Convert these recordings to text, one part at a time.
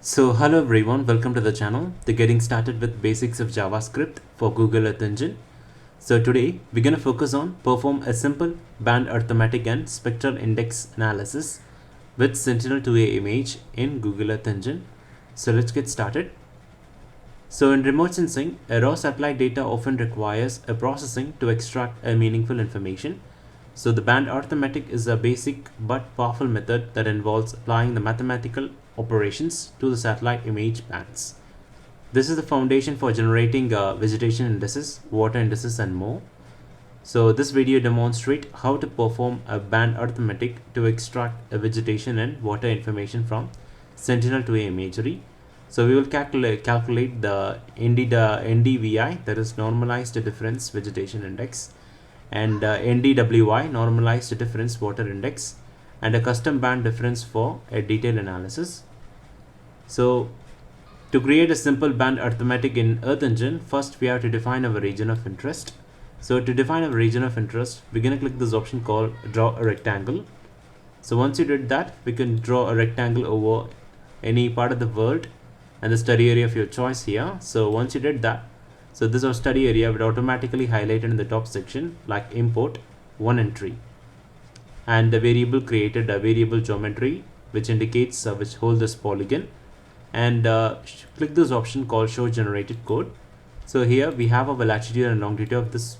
So hello everyone, welcome to the channel. To getting started with basics of JavaScript for Google Earth Engine. So today we're going to focus on perform a simple band arithmetic and spectral index analysis with Sentinel-2A image in Google Earth Engine. So let's get started. So in remote sensing, a raw satellite data often requires a processing to extract a meaningful information. So the band arithmetic is a basic but powerful method that involves applying the mathematical operations to the satellite image bands. This is the foundation for generating vegetation indices, water indices, and more. So this video demonstrates how to perform a band arithmetic to extract a vegetation and water information from Sentinel-2A imagery. So we will calculate the NDVI, that is Normalized Difference Vegetation Index, and NDWI, Normalized Difference Water Index, and a custom band difference for a detailed analysis. So to create a simple band arithmetic in Earth Engine, first we have to define our region of interest. So to define our region of interest, we're going to click this option called draw a rectangle. So once you did that, we can draw a rectangle over any part of the world and the study area of your choice here. So once you did that, so this our study area would automatically highlighted in the top section like import one entry, and the variable created a variable geometry which indicates which holds this polygon, and click this option called show generated code. So here we have our latitude and longitude of this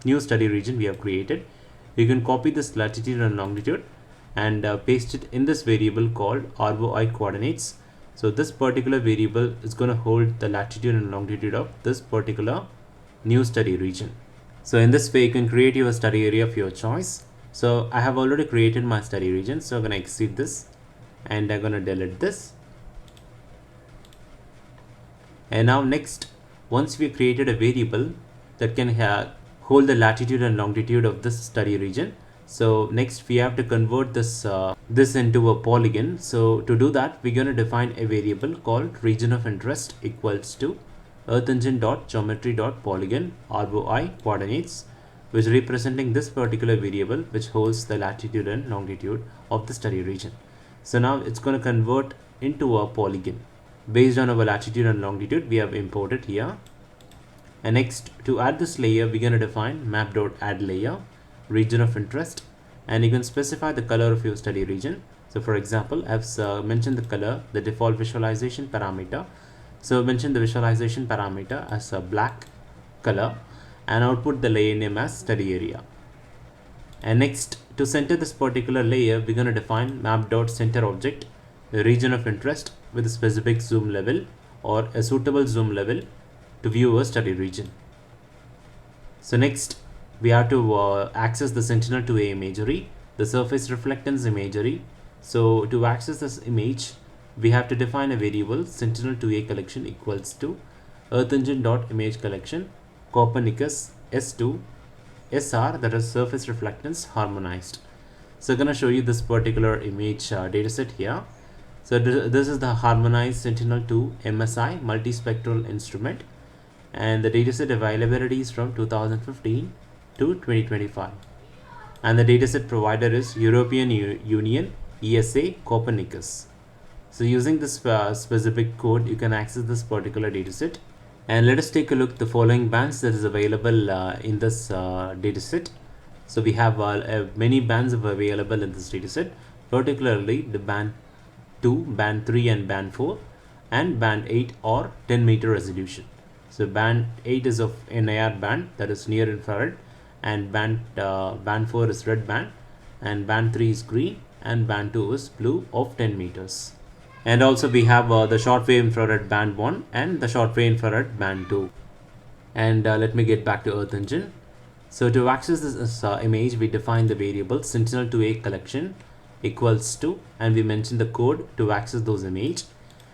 new study region we have created. You can copy this latitude and longitude and paste it in this variable called ROI coordinates. So this particular variable is going to hold the latitude and longitude of this particular new study region. So in this way you can create your study area of your choice. So I have already created my study region, so I'm going to exit this and I'm going to delete this. And now next, once we created a variable that can hold the latitude and longitude of this study region, so next we have to convert this this into a polygon. So to do that, we're going to define a variable called region of interest equals to earthengine.geometry.polygon ROI coordinates, which is representing this particular variable which holds the latitude and longitude of the study region. So now it's going to convert into a polygon based on our latitude and longitude we have imported here. And next, to add this layer, we're going to define map.addLayer region of interest, and you can specify the color of your study region. So for example, I've mentioned the color, the default visualization parameter. So mention the visualization parameter as a black color and output the layer name as study area. And next, to center this particular layer, we're going to define map.centerObject, the region of interest with a specific zoom level or a suitable zoom level to view a study region. So next, we have to access the Sentinel-2A imagery, the surface reflectance imagery. So to access this image, we have to define a variable Sentinel-2A collection equals to earthengine.imageCollection Copernicus S2 SR, that is surface reflectance harmonized. So I'm going to show you this particular image dataset here. So this is the harmonized Sentinel-2 MSI multispectral instrument, and the dataset availability is from 2015 to 2025, and the dataset provider is European Union ESA Copernicus. So using this specific code, you can access this particular dataset. And let us take a look at the following bands that is available in this dataset. So we have many bands available in this dataset, particularly the band 2, band 3 and band 4, and band 8 or 10 meter resolution. So band 8 is of NIR band, that is near infrared, and band 4 is red band, and band 3 is green, and band 2 is blue of 10 meters. And also we have the short wave infrared band 1 and the short wave infrared band 2. And let me get back to Earth Engine. So to access this image, we define the variable Sentinel-2A collection equals to, and we mention the code to access those image.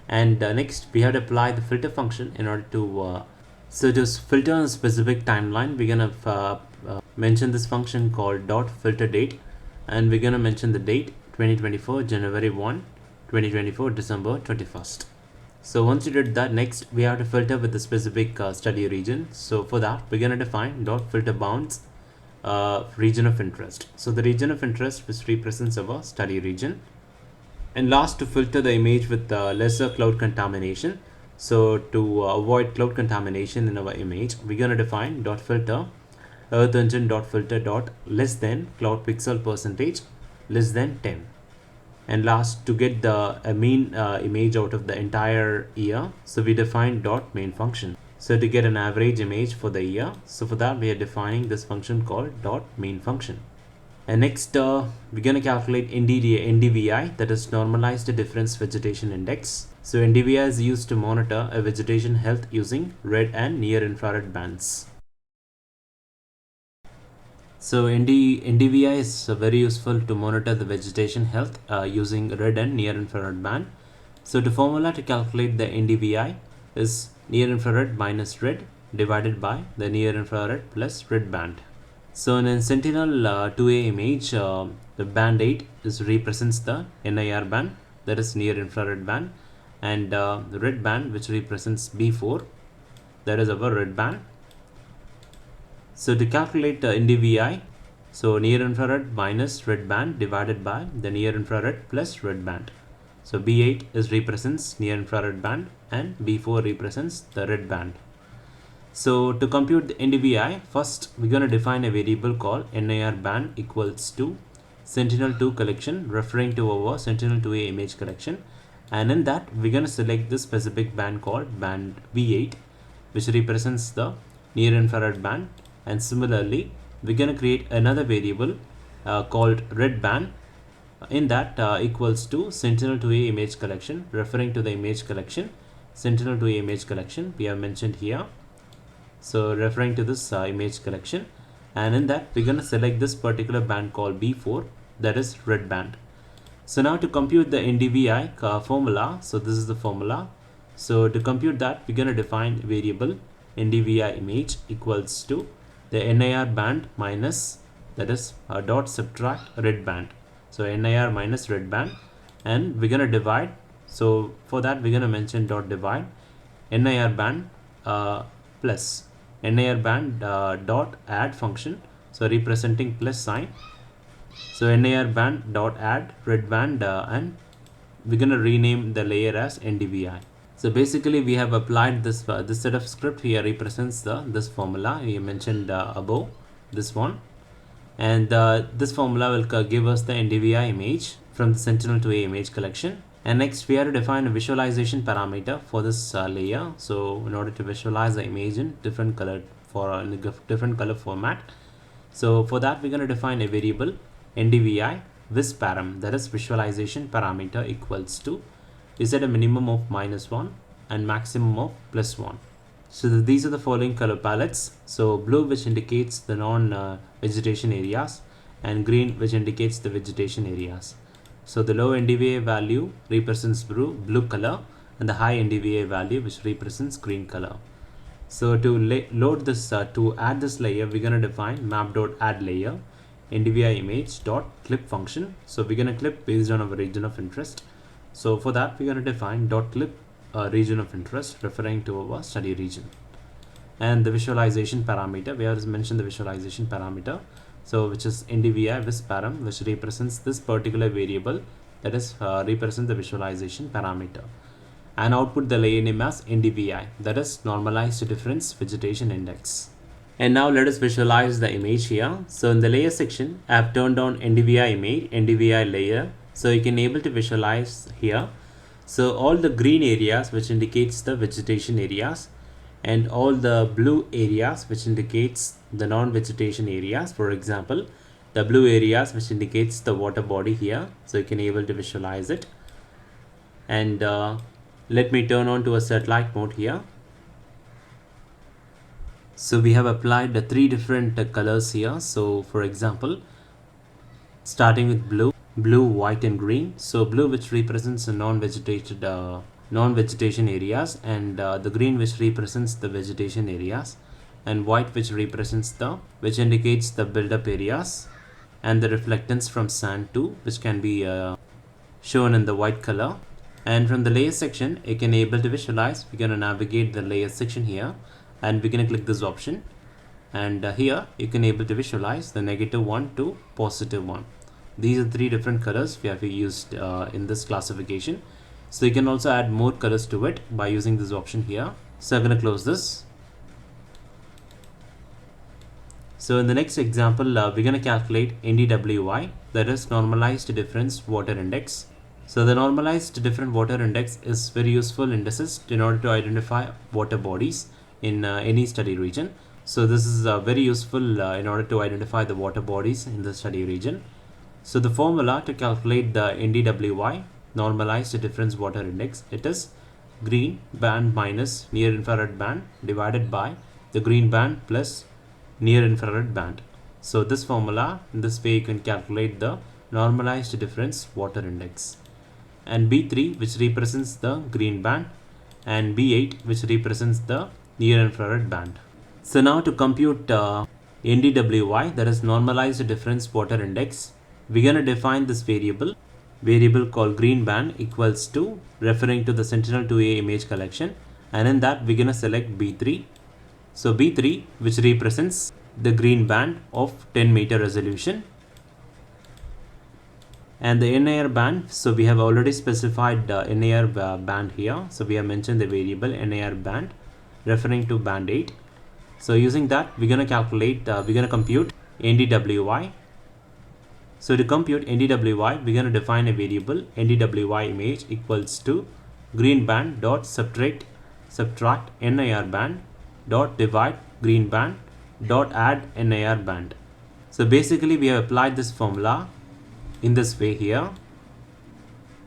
And next we have to apply the filter function in order to so to filter on a specific timeline. We're gonna mention this function called .filterDate, and we're gonna mention the date 2024 January 1, 2024 December 21st. So once you did that, next we have to filter with the specific study region. So for that, we're gonna define .filterBounds region of interest. So the region of interest which represents our study region. And last, to filter the image with lesser cloud contamination. So to avoid cloud contamination in our image, we're going to define dot filter earth engine dot filter dot less than cloud pixel percentage less than 10. And last, to get the mean image out of the entire year, so we define dot main function. So to get an average image for the year, so for that we are defining this function called dot main function. And next, we're going to calculate NDVI, that is Normalized Difference Vegetation Index. So NDVI is used to monitor a vegetation health using red and near infrared bands. So NDVI is very useful to monitor the vegetation health using red and near infrared band. So the formula to calculate the NDVI is near infrared minus red divided by the near infrared plus red band. So in a Sentinel-2A image, the band 8 represents the NIR band, that is near infrared band, and the red band, which represents B4, that is our red band. So to calculate the NDVI, so near infrared minus red band divided by the near infrared plus red band. So B8 represents near infrared band and B4 represents the red band. So to compute the NDVI, first we're going to define a variable called NIR band equals to Sentinel-2 collection, referring to our Sentinel-2A image collection, and in that we're going to select this specific band called band V8, which represents the near infrared band. And similarly, we're going to create another variable called red band, in that equals to Sentinel-2A image collection, referring to the image collection, Sentinel-2A image collection we have mentioned here. So referring to this image collection, and in that we're going to select this particular band called B4, that is red band. So now to compute the NDVI formula, so this is the formula. So to compute that, we're going to define variable NDVI image equals to the NIR band minus, that is dot subtract red band. So NIR minus red band, and we're going to divide. So for that we're going to mention dot divide NIR band plus NIR band dot add function, so representing plus sign. So NIR band dot add red band, and we're going to rename the layer as NDVI. So basically we have applied this this set of script here represents this formula we mentioned above, this one, and this formula will give us the NDVI image from the Sentinel-2A image collection. And next we have to define a visualization parameter for this layer. So in order to visualize the image in different color different color format, so for that we're going to define a variable NDVI visparam, that is visualization parameter equals to, is at a minimum of -1 and maximum of +1. So these are the following color palettes. So blue, which indicates the non-vegetation areas, and green, which indicates the vegetation areas. So the low NDVI value represents blue color, and the high NDVI value which represents green color. So to load this, to add this layer, we're going to define map.addLayer NDVI image dot clip function. So we're going to clip based on our region of interest. So for that we're going to define dot clip region of interest, referring to our study region. And the visualization parameter, we have mentioned the visualization parameter, so which is NDVI visparam, which represents this particular variable, that is represents the visualization parameter, and output the layer name as NDVI, that is Normalized Difference Vegetation Index. And now let us visualize the image here. So in the layer section, I have turned on NDVI image, NDVI layer, so you can able to visualize here. So all the green areas which indicates the vegetation areas, and all the blue areas which indicates the non-vegetation areas. For example, the blue areas which indicates the water body here, so you can able to visualize it. And let me turn on to a satellite mode here. So we have applied the 3 different colors here. So for example, starting with blue, white and green. So blue, which represents the non-vegetation areas, and the green, which represents the vegetation areas, and white, which indicates the build-up areas, and the reflectance from sand too, which can be shown in the white color. And from the layer section, you can able to visualize. We're going to navigate the layer section here, and we're going to click this option, and here you can able to visualize the -1 to +1. These are three different colors we have used in this classification. So you can also add more colors to it by using this option here. So I'm going to close this. So in the next example, we're going to calculate NDWI, that is Normalized Difference Water Index. So the Normalized Difference Water Index is very useful indices in order to identify water bodies in any study region. So this is very useful in order to identify the water bodies in the study region. So the formula to calculate the NDWI, Normalized Difference Water Index, it is green band minus near infrared band divided by the green band plus near infrared band. So this formula, in this way you can calculate the Normalized Difference Water Index. And B3, which represents the green band, and B8, which represents the near infrared band. So now to compute NDWI, that is Normalized Difference Water Index, we're going to define this variable called green band equals to, referring to the Sentinel-2A image collection, and in that we're going to select B3. So B3, which represents the green band of 10 meter resolution, and the NIR band, so we have already specified the NIR band here. So we have mentioned the variable NIR band referring to band 8. So using that, we're going to calculate, we're going to compute NDWI. So to compute NDWI, we're going to define a variable NDWI image equals to green band dot subtract NIR band dot divide green band dot add NIR band. So basically we have applied this formula in this way here.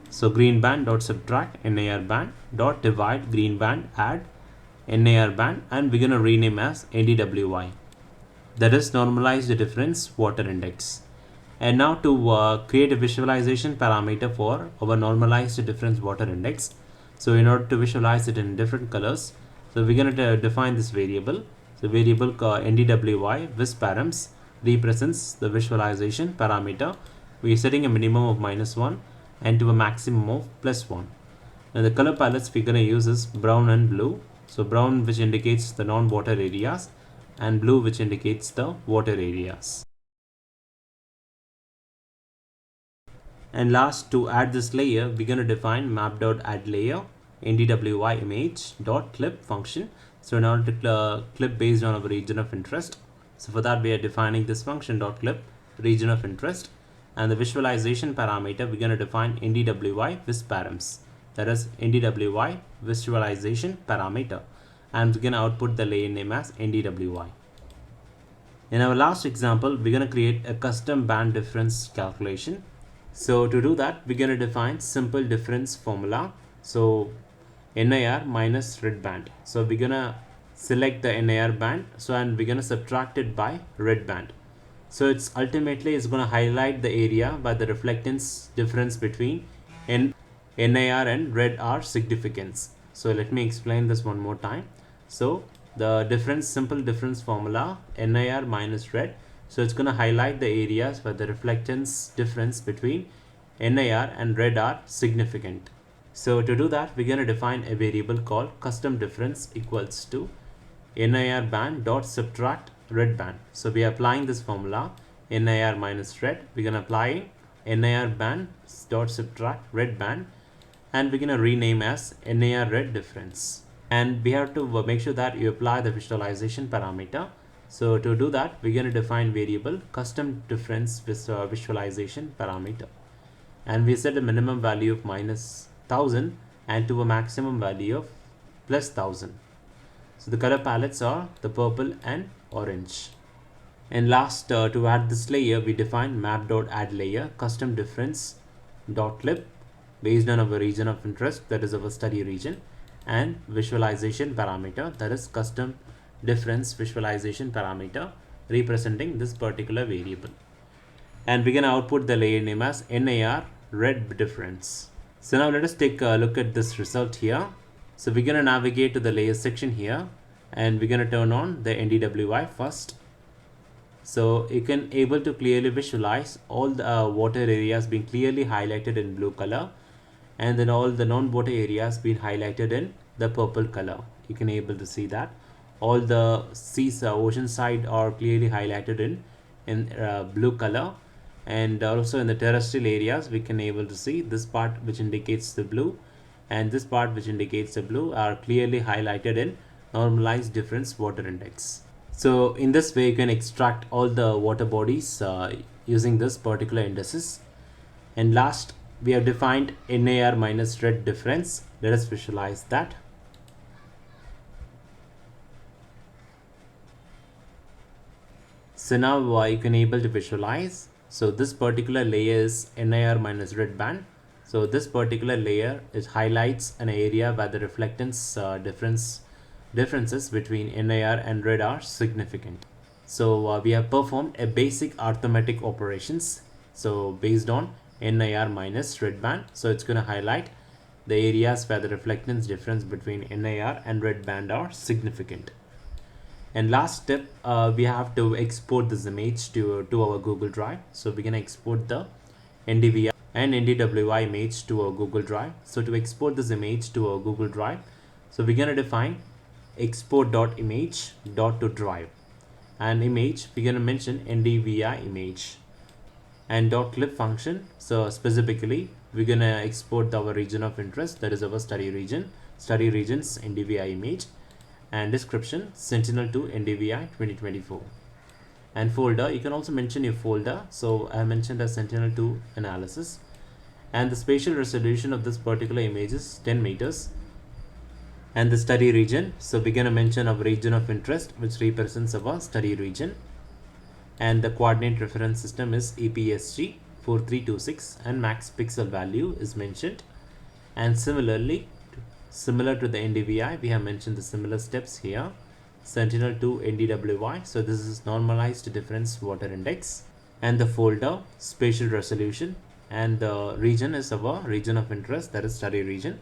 So green band dot subtract NIR band dot divide green band add NIR band, and we're going to rename as NDWI, that is Normalized Difference Water Index. And now to create a visualization parameter for our Normalized Difference Water Index. So in order to visualize it in different colors, so we're going to define this variable. So variable NDWI visparams represents the visualization parameter. We are setting a minimum of -1 and to a maximum of +1. And the color palettes we're going to use is brown and blue. So brown, which indicates the non-water areas, and blue, which indicates the water areas. And last, to add this layer, we're going to define map.addLayer NDWI image.clip function. So in order to clip based on our region of interest, so for that we are defining this function .clip region of interest, and the visualization parameter we're going to define NDWI visparams, that is NDWI visualization parameter, and we're going to output the layer name as NDWI. In our last example, we're going to create a custom band difference calculation. So to do that, we're going to define simple difference formula. So NIR minus red band. So we're going to select the NIR band, so and we're going to subtract it by red band. So it's ultimately is going to highlight the area by the reflectance difference between NIR and RED are significance. So let me explain this one more time. So the difference, simple difference formula, NIR minus RED. So it's going to highlight the areas where the reflectance difference between NIR and RED are significant. So to do that, we're going to define a variable called custom difference equals to NIR band dot subtract red band. So we are applying this formula NIR minus red. We're going to apply NIR band dot subtract red band, and we're going to rename as NIR-RED difference. And we have to make sure that you apply the visualization parameter. So to do that, we're going to define variable custom difference with visualization parameter, and we set a minimum value of -1000 and to a maximum value of +1000. So the color palettes are the purple and orange. And last, to add this layer, we define map.addLayer custom difference .clip based on our region of interest, that is our study region, and visualization parameter, that is custom difference visualization parameter representing this particular variable. And we're going to output the layer name as NIR-RED difference. So now let us take a look at this result here. So we're going to navigate to the layer section here, and we're going to turn on the NDWI first. So you can able to clearly visualize all the water areas being clearly highlighted in blue color, and then all the non-water areas being highlighted in the purple color. You can able to see that all the seas, ocean side are clearly highlighted in blue color, And also in the terrestrial areas, we can able to see this part which indicates the blue and this part which indicates the blue are clearly highlighted in Normalized Difference Water Index. So in this way, you can extract all the water bodies using this particular indices. And last, we have defined NIR minus RED difference. Let us visualize that. So now you can able to visualize. So this particular layer is NIR minus RED band. So this particular layer it highlights an area where the reflectance differences between NIR and RED are significant. So we have performed a basic arithmetic operations. So based on NIR minus RED band, so it's going to highlight the areas where the reflectance difference between NIR and RED band are significant. And last step, we have to export this image to our Google Drive. So we're going to export the NDVI and NDWI image to our Google Drive. So to export this image to our Google Drive, so we're going to define export.image.to-drive and image we're going to mention NDVI image and .clip function. So specifically we're going to export our region of interest, that is our study region's NDVI image, and description Sentinel-2 NDVI 2024. And folder, you can also mention your folder. So I mentioned as Sentinel-2 analysis, and the spatial resolution of this particular image is 10 meters. And the study region, so we're going to mention our region of interest which represents our study region, and the coordinate reference system is EPSG 4326 and max pixel value is mentioned. And similarly, similar to the NDVI, we have mentioned the similar steps here. Sentinel-2 NDWI, so this is Normalized Difference Water Index, and the folder spatial resolution, and the region is our region of interest, that is study region,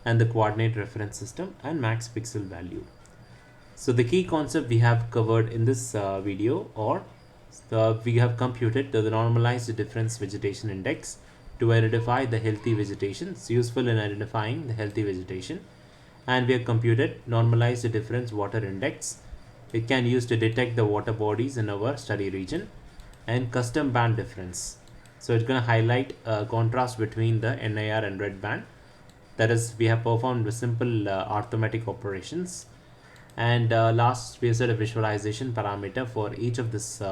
and the coordinate reference system and max pixel value. So the key concept we have covered in this video, or we have computed the Normalized Difference Vegetation Index to identify the healthy vegetation. It's useful in identifying the healthy vegetation. And we have computed Normalized Difference Water Index. It can use to detect the water bodies in our study region, and custom band difference. So it's going to highlight a contrast between the NIR and RED band. That is, we have performed the simple arithmetic operations. And last, we have set a visualization parameter for each of this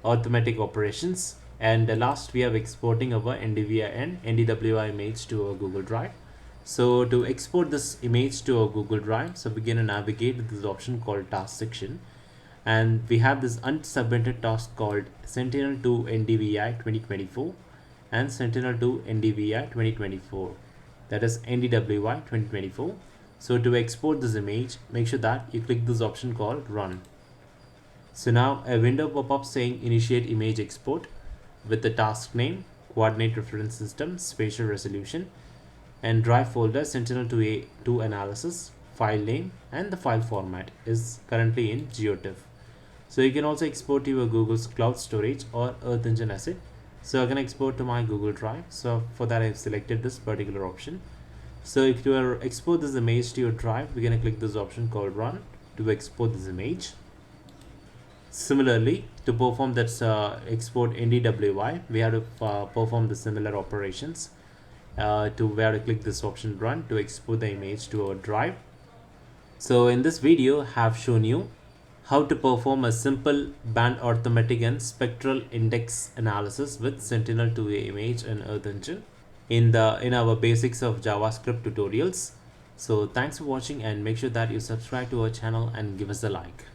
arithmetic operations. And last, we have exporting our NDVI and NDWI image to our Google Drive. So to export this image to our Google Drive, so we're going to navigate with this option called task section. And we have this unsubmitted task called Sentinel-2 NDVI 2024 and Sentinel-2 NDVI 2024. That is NDWI 2024. So to export this image, make sure that you click this option called run. So now a window pop-up saying initiate image export with the task name, coordinate reference system, spatial resolution, and drive folder Sentinel-2A 2 analysis, file name, and the file format is currently in GeoTIFF. So you can also export to your Google's cloud storage or Earth Engine asset. So I can export to my Google Drive. So for that, I've selected this particular option. So if you are export this image to your drive, we're going to click this option called run to export this image. Similarly, to perform that export NDWI, we have to perform the similar operations. We have to click this option run to export the image to our drive. So in this video, I have shown you how to perform a simple band arithmetic and spectral index analysis with Sentinel-2A image and Earth Engine in our basics of JavaScript tutorials. So thanks for watching, and make sure that you subscribe to our channel and give us a like.